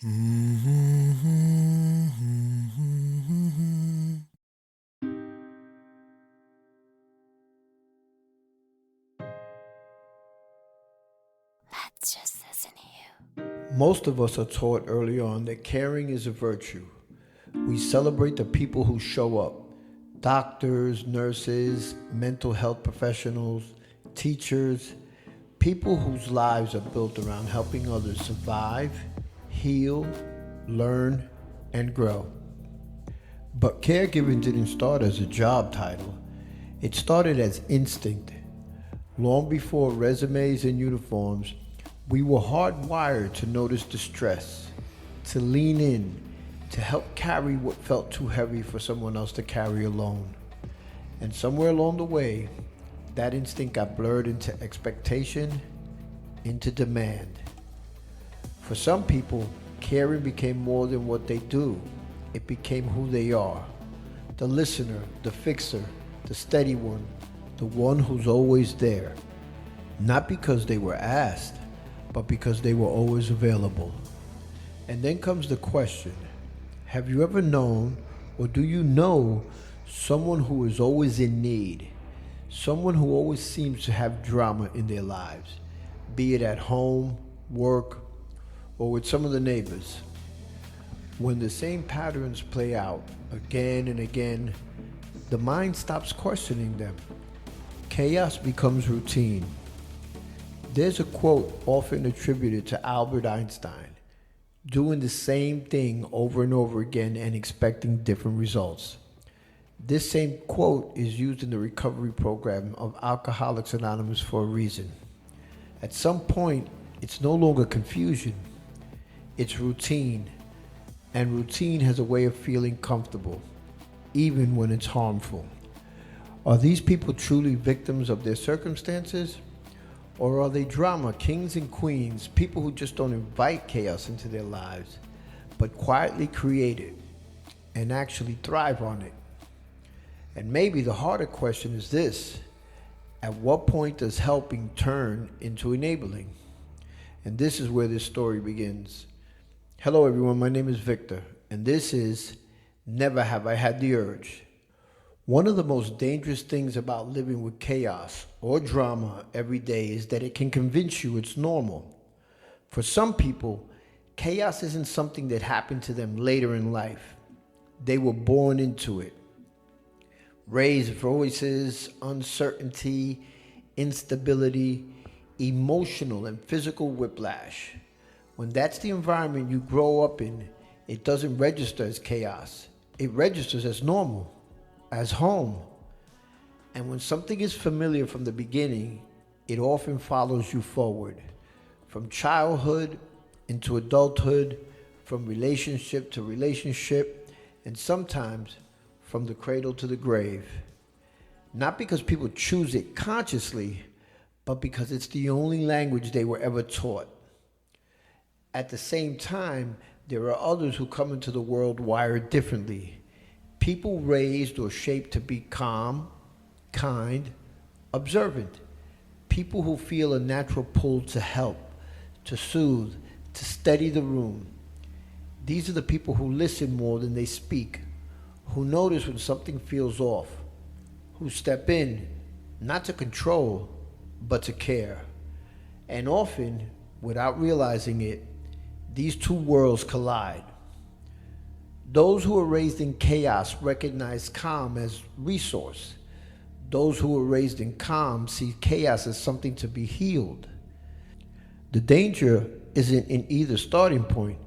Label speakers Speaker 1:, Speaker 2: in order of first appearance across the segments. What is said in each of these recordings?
Speaker 1: Let's just listen here.
Speaker 2: Most of us are taught early on that caring is a virtue. We celebrate the people who show up: doctors, nurses, mental health professionals, teachers, people whose lives are built around helping others survive, heal, learn, and grow. But caregiving didn't start as a job title, it started as instinct. Long before resumes and uniforms, we were hardwired to notice distress, to lean in, to help carry what felt too heavy for someone else to carry alone. And somewhere along the way, that instinct got blurred into expectation, into demand. For some people, caring became more than what they do. It became who they are. The listener, the fixer, the steady one, the one who's always there. Not because they were asked, but because they were always available. And then comes the question, have you ever known, or do you know, someone who is always in need? Someone who always seems to have drama in their lives, be it at home, work, or with some of the neighbors. When the same patterns play out again and again, the mind stops questioning them. Chaos becomes routine. There's a quote often attributed to Albert Einstein: doing the same thing over and over again and expecting different results. This same quote is used in the recovery program of Alcoholics Anonymous for a reason. At some point, it's no longer confusion, it's routine. And routine has a way of feeling comfortable, even when it's harmful. Are these people truly victims of their circumstances? Or are they drama kings and queens, people who just don't invite chaos into their lives, but quietly create it and actually thrive on it? And maybe the harder question is this: at what point does helping turn into enabling? And this is where this story begins. Hello everyone, my name is Victor, and this is Never Have I Had the Urge. One of the most dangerous things about living with chaos or drama every day is that it can convince you it's normal. For some people, chaos isn't something that happened to them later in life. They were born into it. Raised voices, uncertainty, instability, emotional and physical whiplash. When that's the environment you grow up in, it doesn't register as chaos. It registers as normal, as home. And when something is familiar from the beginning, it often follows you forward. From childhood into adulthood, from relationship to relationship, and sometimes from the cradle to the grave. Not because people choose it consciously, but because it's the only language they were ever taught. At the same time, there are others who come into the world wired differently. People raised or shaped to be calm, kind, observant. People who feel a natural pull to help, to soothe, to steady the room. These are the people who listen more than they speak, who notice when something feels off, who step in, not to control, but to care. And often, without realizing it, these two worlds collide. Those who are raised in chaos recognize calm as resource. Those who are raised in calm see chaos as something to be healed. The danger isn't in either starting point.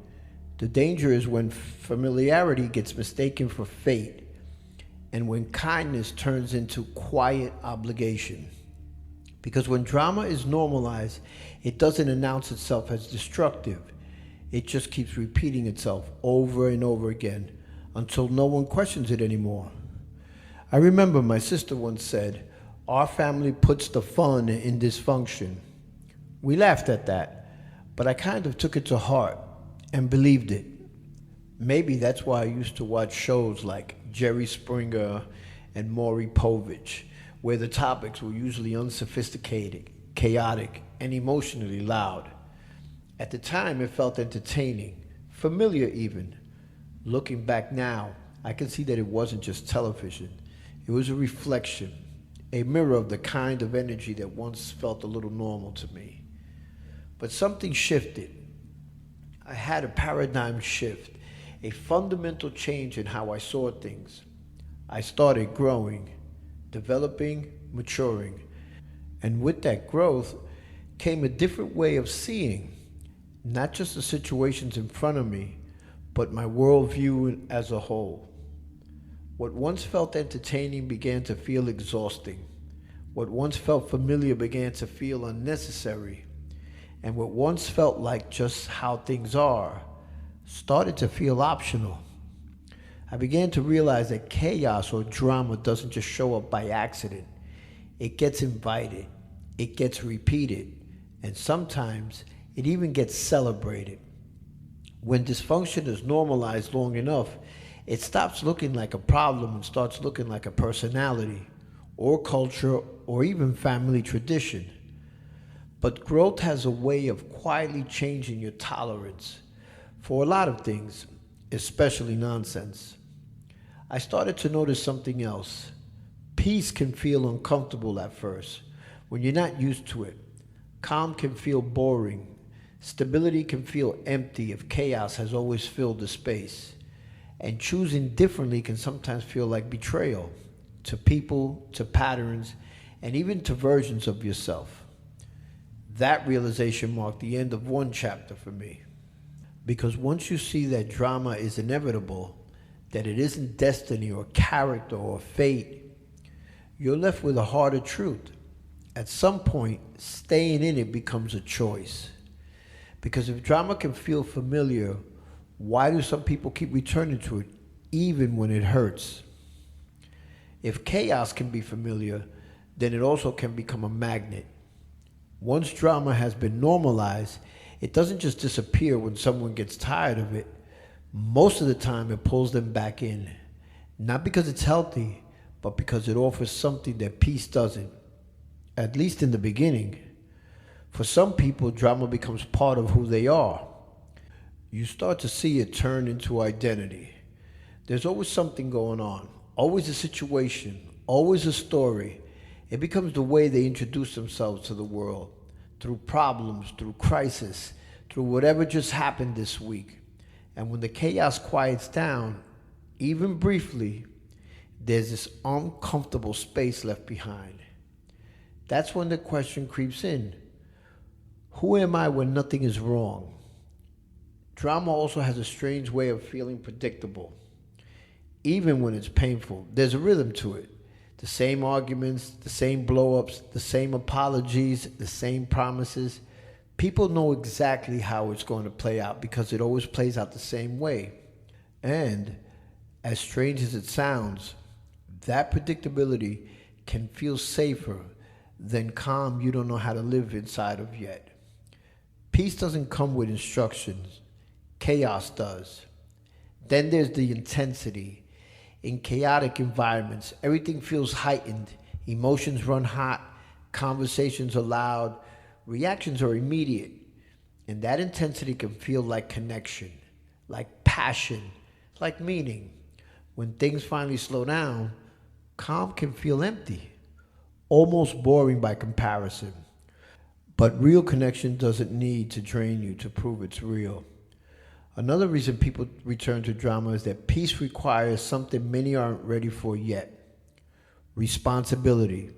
Speaker 2: The danger is when familiarity gets mistaken for fate, and when kindness turns into quiet obligation. Because when drama is normalized, it doesn't announce itself as destructive. It just keeps repeating itself over and over again until no one questions it anymore. I remember my sister once said, "Our family puts the fun in dysfunction." We laughed at that, but I kind of took it to heart and believed it. Maybe that's why I used to watch shows like Jerry Springer and Maury Povich, where the topics were usually unsophisticated, chaotic, and emotionally loud. At the time, it felt entertaining, familiar even. Looking back now, I can see that it wasn't just television. It was a reflection, a mirror of the kind of energy that once felt a little normal to me. But something shifted. I had a paradigm shift, a fundamental change in how I saw things. I started growing, developing, maturing. And with that growth came a different way of seeing, not just the situations in front of me, but my worldview as a whole. What once felt entertaining began to feel exhausting. What once felt familiar began to feel unnecessary. And what once felt like just how things are started to feel optional. I began to realize that chaos or drama doesn't just show up by accident. It gets invited, it gets repeated, and sometimes it even gets celebrated. When dysfunction is normalized long enough, it stops looking like a problem and starts looking like a personality, or culture, or even family tradition. But growth has a way of quietly changing your tolerance for a lot of things, especially nonsense. I started to notice something else. Peace can feel uncomfortable at first when you're not used to it. Calm can feel boring. Stability can feel empty if chaos has always filled the space. And choosing differently can sometimes feel like betrayal to people, to patterns, and even to versions of yourself. That realization marked the end of one chapter for me. Because once you see that drama is inevitable, that it isn't destiny or character or fate, you're left with a harder truth. At some point, staying in it becomes a choice. Because if drama can feel familiar, why do some people keep returning to it, even when it hurts? If chaos can be familiar, then it also can become a magnet. Once drama has been normalized, it doesn't just disappear when someone gets tired of it. Most of the time, it pulls them back in. Not because it's healthy, but because it offers something that peace doesn't, at least in the beginning. For some people, drama becomes part of who they are. You start to see it turn into identity. There's always something going on, always a situation, always a story. It becomes the way they introduce themselves to the world, through problems, through crisis, through whatever just happened this week. And when the chaos quiets down, even briefly, there's this uncomfortable space left behind. That's when the question creeps in. Who am I when nothing is wrong? Drama also has a strange way of feeling predictable. Even when it's painful, there's a rhythm to it. The same arguments, the same blow-ups, the same apologies, the same promises. People know exactly how it's going to play out because it always plays out the same way. And, as strange as it sounds, that predictability can feel safer than calm you don't know how to live inside of yet. Peace doesn't come with instructions. Chaos does. Then there's the intensity. In chaotic environments, everything feels heightened. Emotions run hot. Conversations are loud. Reactions are immediate. And that intensity can feel like connection, like passion, like meaning. When things finally slow down, calm can feel empty, almost boring by comparison. But real connection doesn't need to drain you to prove it's real. Another reason people return to drama is that peace requires something many aren't ready for yet: responsibility.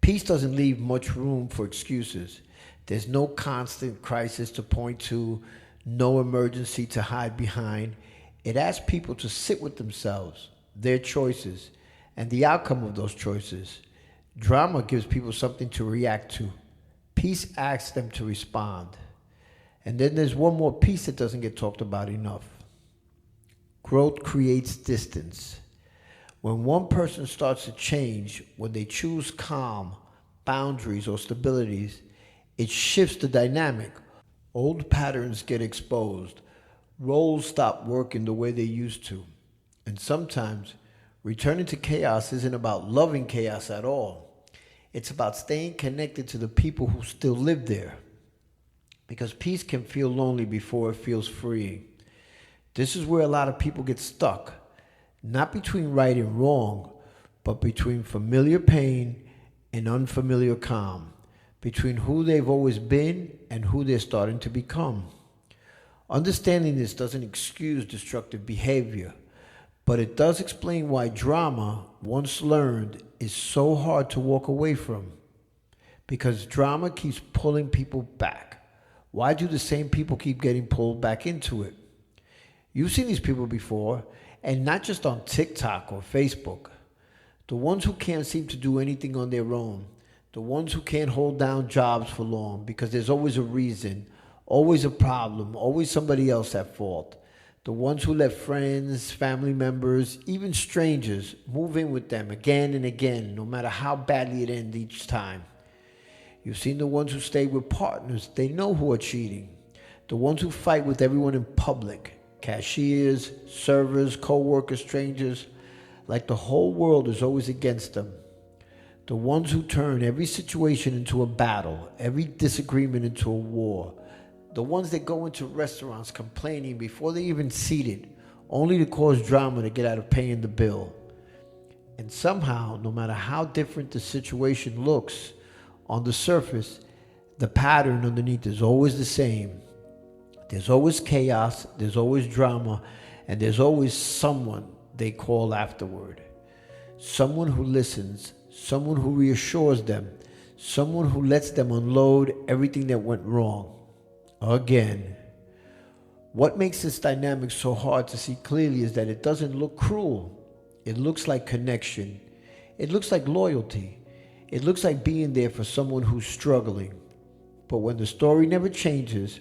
Speaker 2: Peace doesn't leave much room for excuses. There's no constant crisis to point to, no emergency to hide behind. It asks people to sit with themselves, their choices, and the outcome of those choices. Drama gives people something to react to. Peace asks them to respond. And then there's one more piece that doesn't get talked about enough. Growth creates distance. When one person starts to change, when they choose calm, boundaries, or stabilities, it shifts the dynamic. Old patterns get exposed. Roles stop working the way they used to. And sometimes, returning to chaos isn't about loving chaos at all. It's about staying connected to the people who still live there. because peace can feel lonely before it feels freeing. This is where a lot of people get stuck, not between right and wrong, but between familiar pain and unfamiliar calm, between who they've always been and who they're starting to become. Understanding this doesn't excuse destructive behavior, but it does explain why drama, once learned, is so hard to walk away from. Because drama keeps pulling people back. Why do the same people keep getting pulled back into it? You've seen these people before, and not just on TikTok or Facebook. The ones who can't seem to do anything on their own. The ones who can't hold down jobs for long because there's always a reason, always a problem, always somebody else at fault. The ones who let friends, family members, even strangers move in with them again and again, no matter how badly it ends each time. You've seen the ones who stay with partners they know who are cheating. The ones who fight with everyone in public, cashiers, servers, co-workers, strangers, like the whole world is always against them. The ones who turn every situation into a battle, every disagreement into a war. The ones that go into restaurants complaining before they even seated, only to cause drama to get out of paying the bill. And somehow, no matter how different the situation looks, on the surface, the pattern underneath is always the same. There's always chaos, there's always drama, and there's always someone they call afterward. Someone who listens, someone who reassures them, someone who lets them unload everything that went wrong. Again. What makes this dynamic so hard to see clearly is that it doesn't look cruel. It looks like connection. It looks like loyalty. It looks like being there for someone who's struggling. But when the story never changes,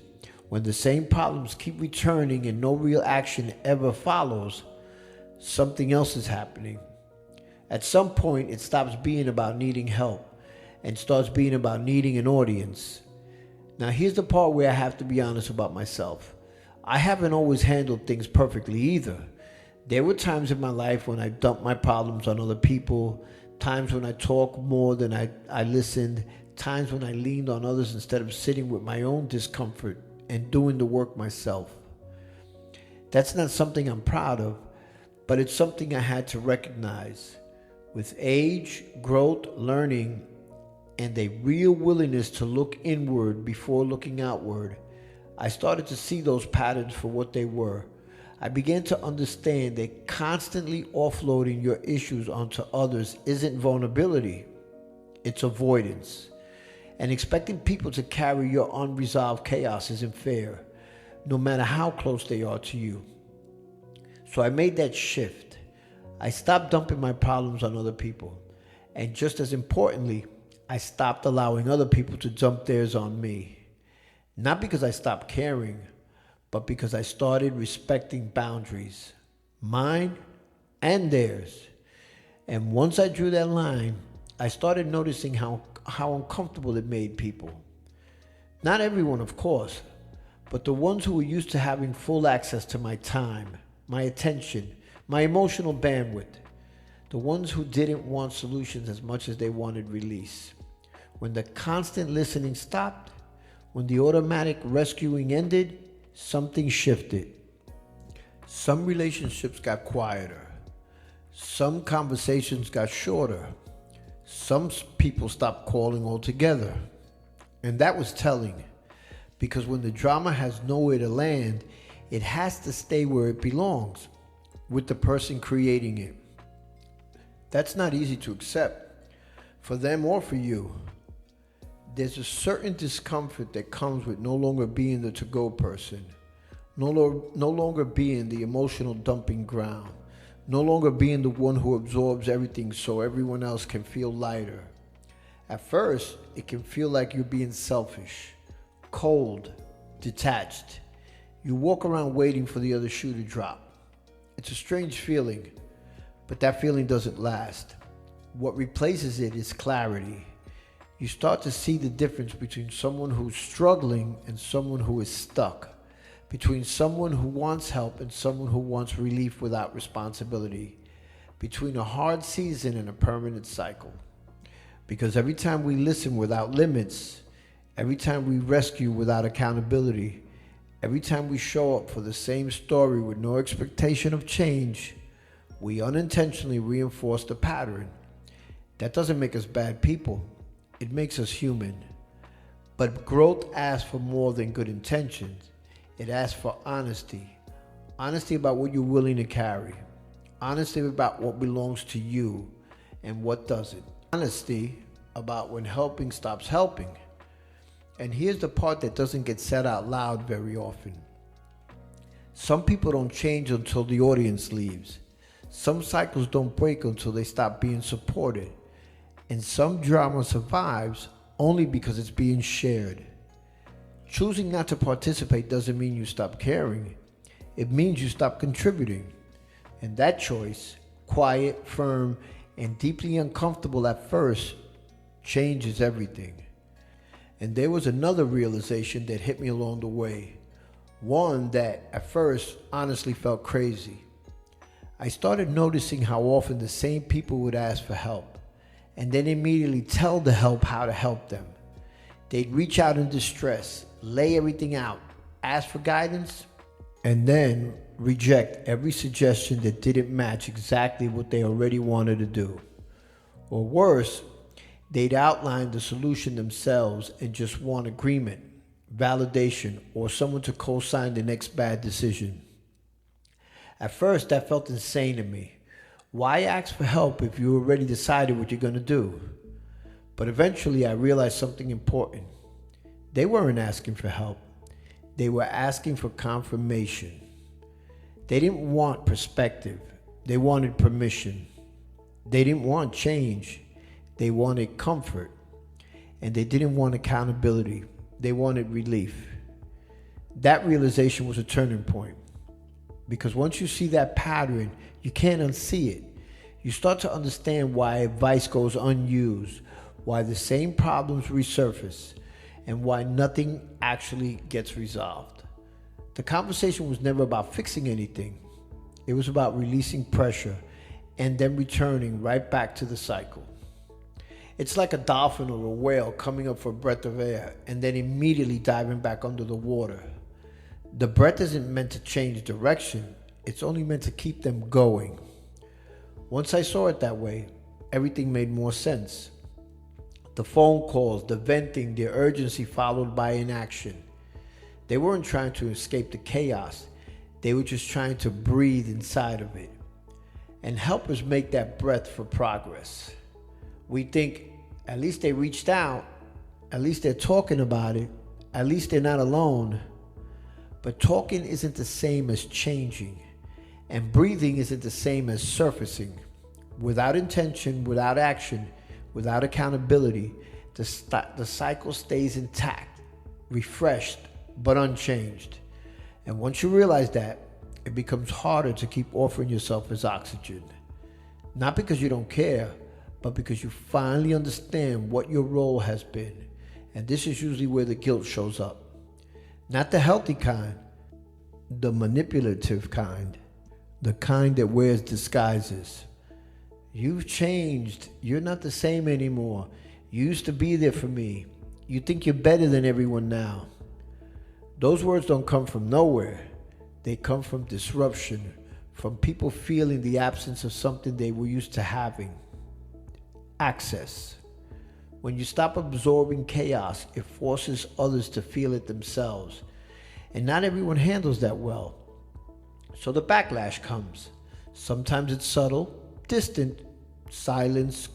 Speaker 2: when the same problems keep returning and no real action ever follows, something else is happening. At some point, it stops being about needing help and starts being about needing an audience. Now, here's the part where I have to be honest about myself. I haven't always handled things perfectly either. There were times in my life when I dumped my problems on other people, times when I talked more than I listened, times when I leaned on others instead of sitting with my own discomfort and doing the work myself. That's not something I'm proud of, but it's something I had to recognize. With age, growth, learning, and a real willingness to look inward before looking outward, I started to see those patterns for what they were. I began to understand that constantly offloading your issues onto others isn't vulnerability, it's avoidance. And expecting people to carry your unresolved chaos isn't fair, no matter how close they are to you. So I made that shift. I stopped dumping my problems on other people. And just as importantly, I stopped allowing other people to dump theirs on me. Not because I stopped caring, but because I started respecting boundaries, mine and theirs. And once I drew that line, I started noticing how uncomfortable it made people. Not everyone, of course, but the ones who were used to having full access to my time, my attention, my emotional bandwidth. The ones who didn't want solutions as much as they wanted release. When the constant listening stopped, when the automatic rescuing ended, something shifted. Some relationships got quieter. Some conversations got shorter. Some people stopped calling altogether. And that was telling, because when the drama has nowhere to land, it has to stay where it belongs, with the person creating it. That's not easy to accept, for them or for you. There's a certain discomfort that comes with no longer being the to-go person, no longer being the emotional dumping ground, no longer being the one who absorbs everything so everyone else can feel lighter. At first, it can feel like you're being selfish, cold, detached. You walk around waiting for the other shoe to drop. It's a strange feeling, but that feeling doesn't last. What replaces it is clarity. You start to see the difference between someone who's struggling and someone who is stuck, between someone who wants help and someone who wants relief without responsibility, between a hard season and a permanent cycle. Because every time we listen without limits, Every time we rescue without accountability, every time we show up for the same story with no expectation of change, we unintentionally reinforce the pattern. That doesn't make us bad people. It makes us human. But growth asks for more than good intentions. It asks for honesty. Honesty about what you're willing to carry. Honesty about what belongs to you and what doesn't. Honesty about when helping stops helping. And here's the part that doesn't get said out loud very often. Some people don't change until the audience leaves. Some cycles don't break until they stop being supported. And some drama survives only because it's being shared. Choosing not to participate doesn't mean you stop caring. It means you stop contributing. And that choice, quiet, firm, and deeply uncomfortable at first, changes everything. And there was another realization that hit me along the way. One that at first honestly felt crazy. I started noticing how often the same people would ask for help and then immediately tell the help how to help them. They'd reach out in distress, lay everything out, ask for guidance, and then reject every suggestion that didn't match exactly what they already wanted to do. Or worse, they'd outline the solution themselves and just want agreement, validation, or someone to co-sign the next bad decision. At first, that felt insane to me. Why ask for help if you already decided what you're going to do? But eventually I realized something important. They weren't asking for help. They were asking for confirmation. They didn't want perspective. They wanted permission. They didn't want change. They wanted comfort. And they didn't want accountability. They wanted relief. That realization was a turning point. Because once you see that pattern, you can't unsee it. You start to understand why advice goes unused, why the same problems resurface, and why nothing actually gets resolved. The conversation was never about fixing anything. It was about releasing pressure and then returning right back to the cycle. It's like a dolphin or a whale coming up for a breath of air and then immediately diving back under the water. The breath isn't meant to change direction. It's only meant to keep them going. Once I saw it that way, everything made more sense. The phone calls, the venting, the urgency followed by inaction. They weren't trying to escape the chaos. They were just trying to breathe inside of it. And helpers make that breath for progress. We think, at least they reached out. At least they're talking about it. At least they're not alone. But talking isn't the same as changing. And breathing isn't the same as surfacing. Without intention, without action, without accountability, the cycle stays intact, refreshed, but unchanged. And once you realize that, it becomes harder to keep offering yourself as oxygen. Not because you don't care, but because you finally understand what your role has been. And this is usually where the guilt shows up. Not the healthy kind, the manipulative kind, the kind that wears disguises. You've changed. You're not the same anymore. You used to be there for me. You think you're better than everyone now. Those words don't come from nowhere. They come from disruption, from people feeling the absence of something they were used to having. Access. When you stop absorbing chaos, it forces others to feel it themselves. And not everyone handles that well. So the backlash comes. Sometimes it's subtle, distant, silence,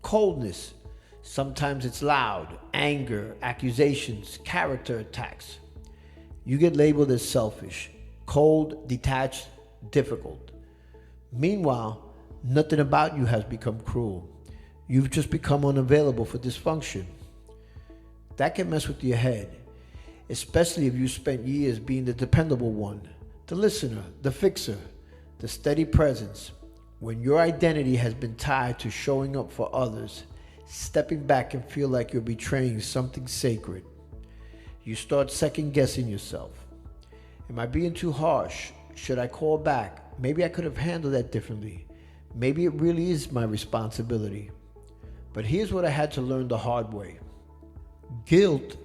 Speaker 2: coldness. Sometimes it's loud, anger, accusations, character attacks. You get labeled as selfish, cold, detached, difficult. Meanwhile, nothing about you has become cruel. You've just become unavailable for dysfunction. That can mess with your head, especially if you spent years being the dependable one, the listener, the fixer, the steady presence. When your identity has been tied to showing up for others, stepping back can feel like you're betraying something sacred. You start second-guessing yourself. Am I being too harsh? Should I call back? Maybe I could have handled that differently. Maybe it really is my responsibility. But here's what I had to learn the hard way. Guilt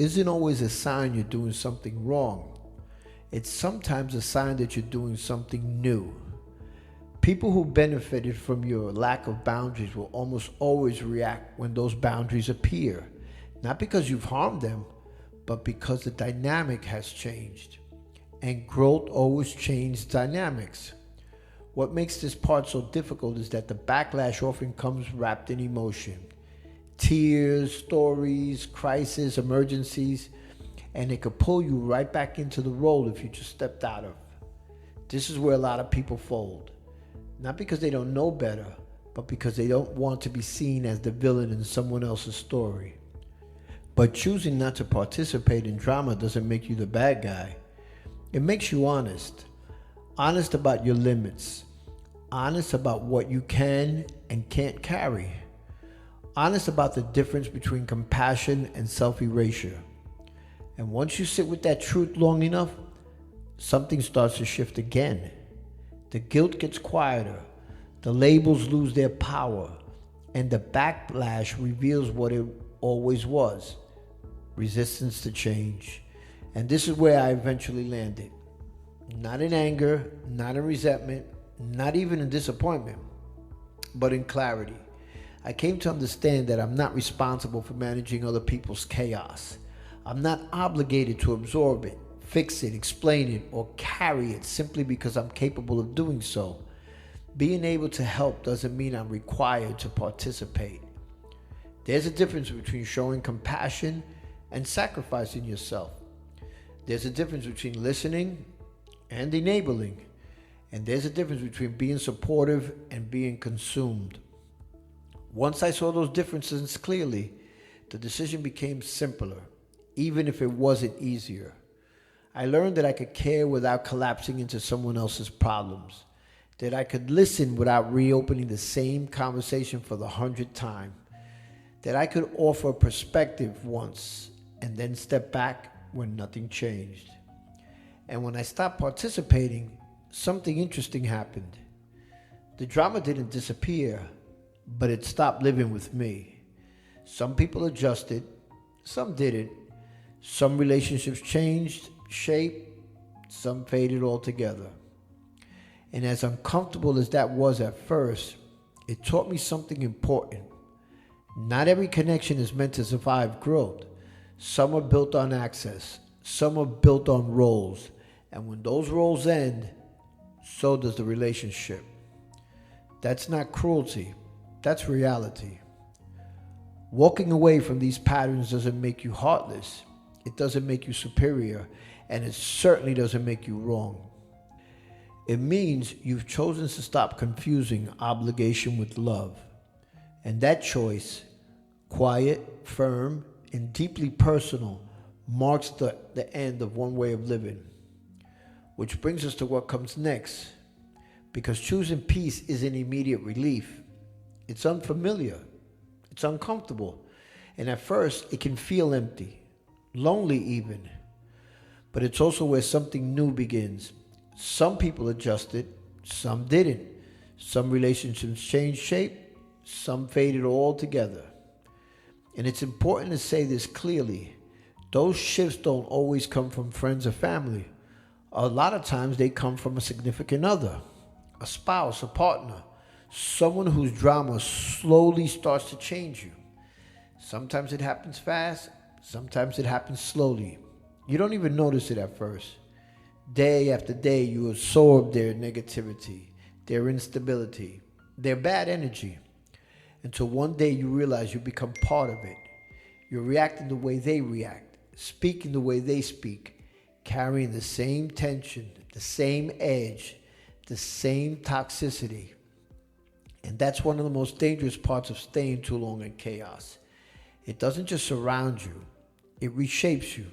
Speaker 2: isn't always a sign you're doing something wrong. It's sometimes a sign that you're doing something new. People who benefited from your lack of boundaries will almost always react when those boundaries appear. Not because you've harmed them, but because the dynamic has changed. And growth always changes dynamics. What makes this part so difficult is that the backlash often comes wrapped in emotion. Tears, stories, crises, emergencies, and it could pull you right back into the role if you just stepped out of. This is where a lot of people fold. Not because they don't know better, but because they don't want to be seen as the villain in someone else's story. But choosing not to participate in drama doesn't make you the bad guy. It makes you honest. Honest about your limits. Honest about what you can and can't carry. Honest about the difference between compassion and self-erasure. And once you sit with that truth long enough, something starts to shift again. The guilt gets quieter, the labels lose their power, and the backlash reveals what it always was: resistance to change. And this is where I eventually landed. Not in anger, not in resentment, not even in disappointment, but in clarity. I came to understand that I'm not responsible for managing other people's chaos. I'm not obligated to absorb it, fix it, explain it, or carry it simply because I'm capable of doing so. Being able to help doesn't mean I'm required to participate. There's a difference between showing compassion and sacrificing yourself. There's a difference between listening and enabling. And there's a difference between being supportive and being consumed. Once I saw those differences clearly, the decision became simpler, even if it wasn't easier. I learned that I could care without collapsing into someone else's problems, that I could listen without reopening the same conversation for the 100th time, that I could offer a perspective once and then step back when nothing changed. And when I stopped participating, something interesting happened. The drama didn't disappear, but it stopped living with me. Some people adjusted, some didn't. Some relationships changed shape, some faded altogether. And as uncomfortable as that was at first, it taught me something important. Not every connection is meant to survive growth. Some are built on access, some are built on roles, and when those roles end, so does the relationship. That's not cruelty, that's reality. Walking away from these patterns doesn't make you heartless, it doesn't make you superior, and it certainly doesn't make you wrong. It means you've chosen to stop confusing obligation with love. And that choice, quiet, firm, and deeply personal, marks the end of one way of living. Which brings us to what comes next. Because choosing peace isn't immediate relief. It's unfamiliar. It's uncomfortable. And at first, it can feel empty, lonely even. But it's also where something new begins. Some people adjusted, some didn't. Some relationships changed shape, some faded altogether. And it's important to say this clearly. Those shifts don't always come from friends or family. A lot of times they come from a significant other, a spouse, a partner, someone whose drama slowly starts to change you. Sometimes it happens fast, sometimes it happens slowly. You don't even notice it at first. Day after day, you absorb their negativity, their instability, their bad energy, until one day you realize you become part of it. You're reacting the way they react, speaking the way they speak, carrying the same tension, the same edge, the same toxicity. And that's one of the most dangerous parts of staying too long in chaos. It doesn't just surround you, it reshapes you.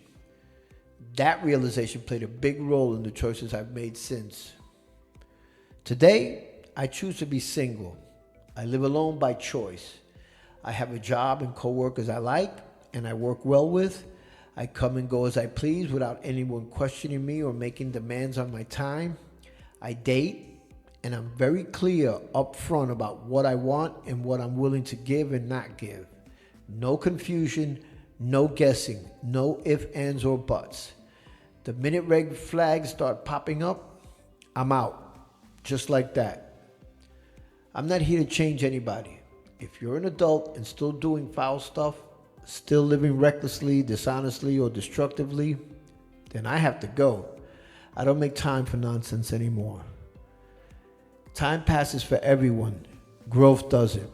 Speaker 2: That realization played a big role in the choices I've made since. Today, I choose to be single. I live alone by choice. I have a job and coworkers I like and I work well with. I come and go as I please without anyone questioning me or making demands on my time. I date, and I'm very clear up front about what I want and what I'm willing to give and not give. No confusion, No guessing, no ifs, ands, or buts. The minute red flags start popping up, I'm out. Just like that. I'm not here to change anybody. If you're an adult and still doing foul stuff, still living recklessly, dishonestly, or destructively, then I have to go. I don't make time for nonsense anymore. Time passes for everyone. Growth doesn't.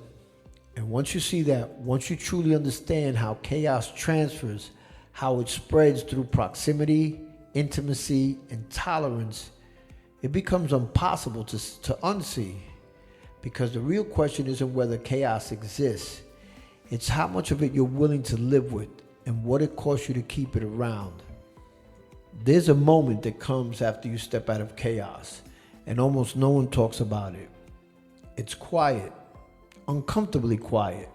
Speaker 2: And once you see that, once you truly understand how chaos transfers, how it spreads through proximity, intimacy, and tolerance, it becomes impossible to unsee. Because the real question isn't whether chaos exists. It's how much of it you're willing to live with and what it costs you to keep it around. There's a moment that comes after you step out of chaos, and almost no one talks about it. It's quiet, uncomfortably quiet.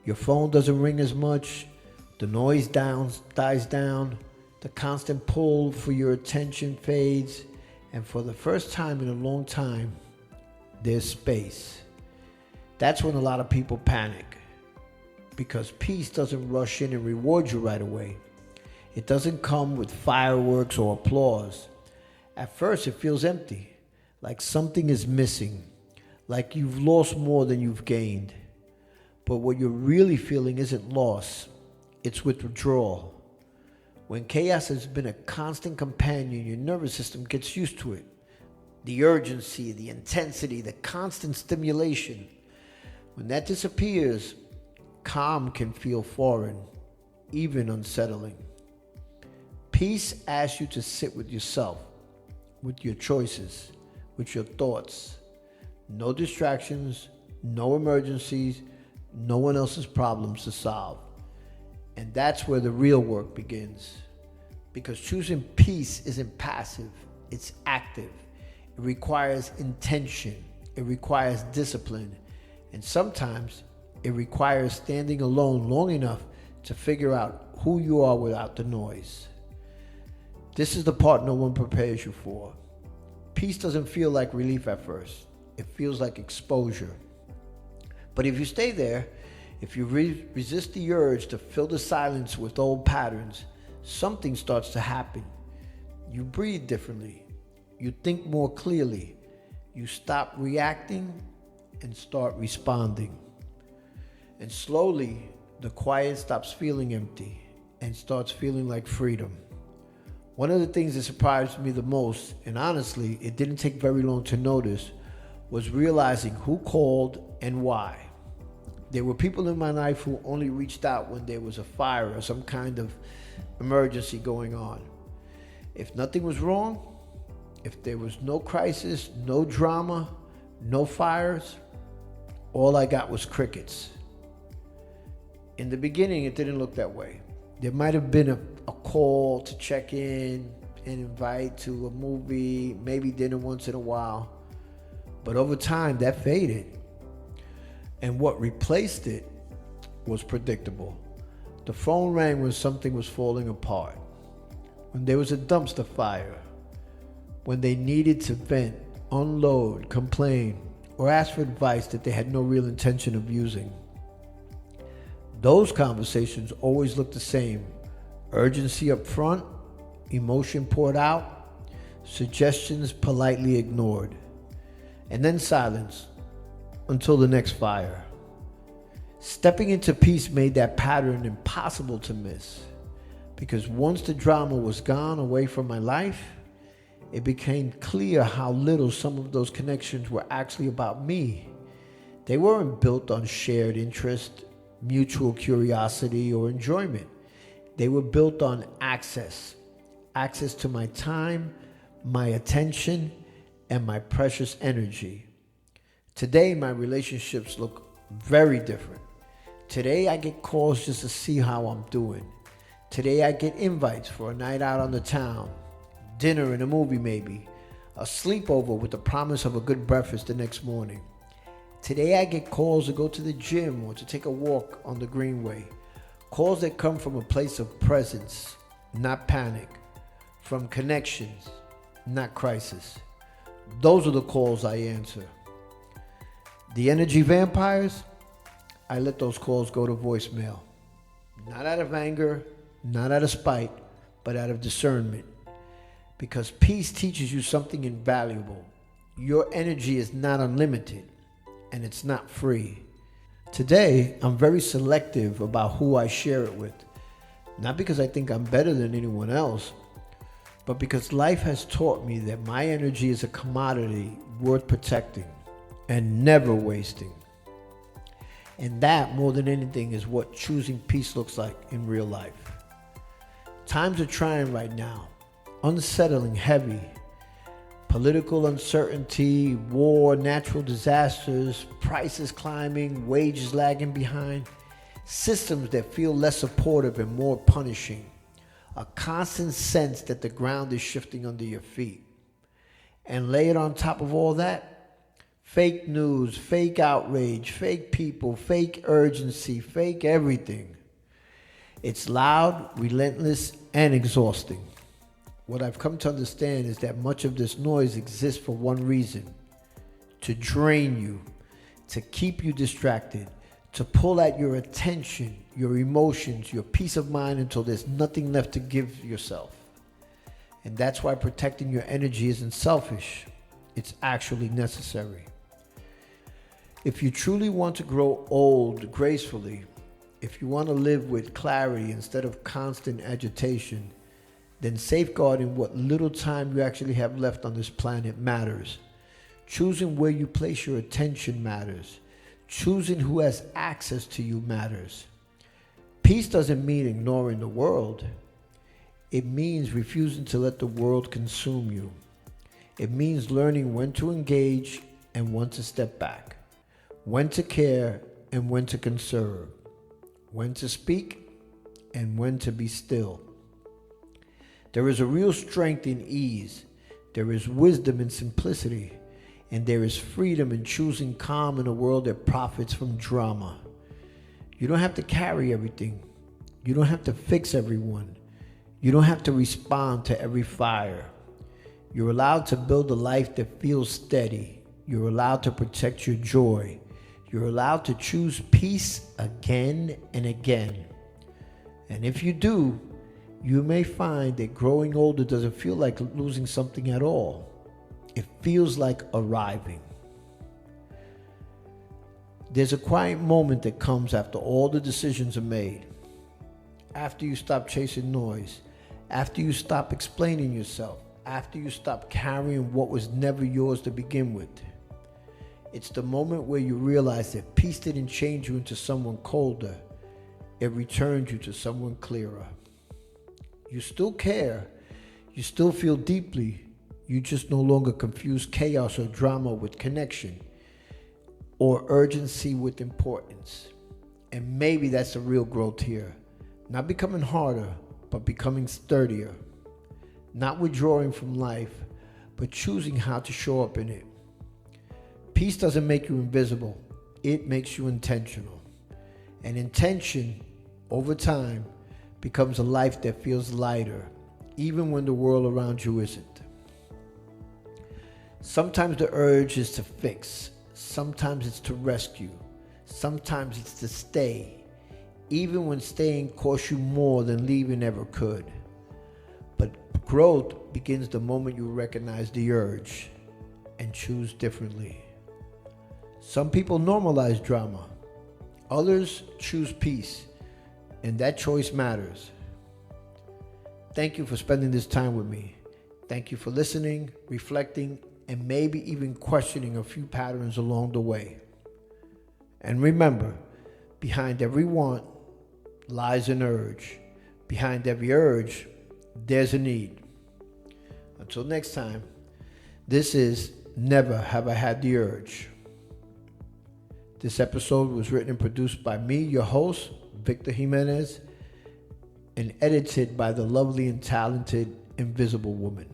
Speaker 2: Your phone doesn't ring as much, the noise dies down, the constant pull for your attention fades, and for the first time in a long time, there's space. That's when a lot of people panic, because peace doesn't rush in and reward you right away. It doesn't come with fireworks or applause. At first, it feels empty, like something is missing, like you've lost more than you've gained. But what you're really feeling isn't loss, it's withdrawal. When chaos has been a constant companion, your nervous system gets used to it. The urgency, the intensity, the constant stimulation. When that disappears, calm can feel foreign, even unsettling. Peace asks you to sit with yourself, with your choices, with your thoughts. No distractions, no emergencies, no one else's problems to solve. And that's where the real work begins. Because choosing peace isn't passive, it's active. It requires intention, it requires discipline, and sometimes it requires standing alone long enough to figure out who you are without the noise. This is the part no one prepares you for. Peace doesn't feel like relief at first. It feels like exposure. But if you stay there, if you resist the urge to fill the silence with old patterns, something starts to happen. You breathe differently. You think more clearly. You stop reacting and start responding. And slowly, the quiet stops feeling empty and starts feeling like freedom. One of the things that surprised me the most, and honestly, it didn't take very long to notice, was realizing who called and why. There were people in my life who only reached out when there was a fire or some kind of emergency going on. If nothing was wrong, if there was no crisis, no drama, no fires, all I got was crickets. In the beginning, it didn't look that way. There might have been a call to check in, an invite to a movie, maybe dinner once in a while. But over time, that faded. And what replaced it was predictable. The phone rang when something was falling apart, when there was a dumpster fire, when they needed to vent, unload, complain, or ask for advice that they had no real intention of using. Those conversations always looked the same. Urgency up front, emotion poured out, suggestions politely ignored, and then silence until the next fire. Stepping into peace made that pattern impossible to miss, because once the drama was gone away from my life, it became clear how little some of those connections were actually about me. They weren't built on shared interest, mutual curiosity, or enjoyment. They were built on access to my time, my attention, and my precious energy. Today, my relationships look very different. Today, I get calls just to see how I'm doing. Today, I get invites for a night out on the town, dinner and a movie maybe, a sleepover with the promise of a good breakfast the next morning. Today, I get calls to go to the gym or to take a walk on the Greenway. Calls that come from a place of presence, not panic. From connections, not crisis. Those are the calls I answer. The energy vampires, I let those calls go to voicemail. Not out of anger, not out of spite, but out of discernment. Because peace teaches you something invaluable. Your energy is not unlimited, and it's not free. Today, I'm very selective about who I share it with. Not because I think I'm better than anyone else, but because life has taught me that my energy is a commodity worth protecting and never wasting. And that, more than anything, is what choosing peace looks like in real life. Times are trying right now, unsettling, heavy. Political uncertainty, war, natural disasters, prices climbing, wages lagging behind, systems that feel less supportive and more punishing, a constant sense that the ground is shifting under your feet. And lay it on top of all that, fake news, fake outrage, fake people, fake urgency, fake everything. It's loud, relentless, and exhausting. What I've come to understand is that much of this noise exists for one reason: to drain you, to keep you distracted, to pull at your attention, your emotions, your peace of mind until there's nothing left to give yourself. And that's why protecting your energy isn't selfish. It's actually necessary. If you truly want to grow old gracefully, if you want to live with clarity instead of constant agitation, then safeguarding what little time you actually have left on this planet matters. Choosing where you place your attention matters. Choosing who has access to you matters. Peace doesn't mean ignoring the world. It means refusing to let the world consume you. It means learning when to engage and when to step back, when to care and when to conserve, when to speak and when to be still. There is a real strength in ease. There is wisdom in simplicity. And there is freedom in choosing calm in a world that profits from drama. You don't have to carry everything. You don't have to fix everyone. You don't have to respond to every fire. You're allowed to build a life that feels steady. You're allowed to protect your joy. You're allowed to choose peace again and again. And if you do, you may find that growing older doesn't feel like losing something at all. It feels like arriving. There's a quiet moment that comes after all the decisions are made. After you stop chasing noise. After you stop explaining yourself. After you stop carrying what was never yours to begin with. It's the moment where you realize that peace didn't change you into someone colder. It returned you to someone clearer. You still care. You still feel deeply. You just no longer confuse chaos or drama with connection, or urgency with importance. And maybe that's the real growth here. Not becoming harder, but becoming sturdier. Not withdrawing from life, but choosing how to show up in it. Peace doesn't make you invisible. It makes you intentional. And intention, over time, becomes a life that feels lighter, even when the world around you isn't. Sometimes the urge is to fix. Sometimes it's to rescue. Sometimes it's to stay, even when staying costs you more than leaving ever could. But growth begins the moment you recognize the urge and choose differently. Some people normalize drama. Others choose peace, and that choice matters. Thank you for spending this time with me. Thank you for listening, reflecting, and maybe even questioning a few patterns along the way. And remember, behind every want lies an urge. Behind every urge, there's a need. Until next time, this is Never Have I Had the Urge. This episode was written and produced by me, your host, Victor Jimenez, and edited by the lovely and talented Invisible Woman.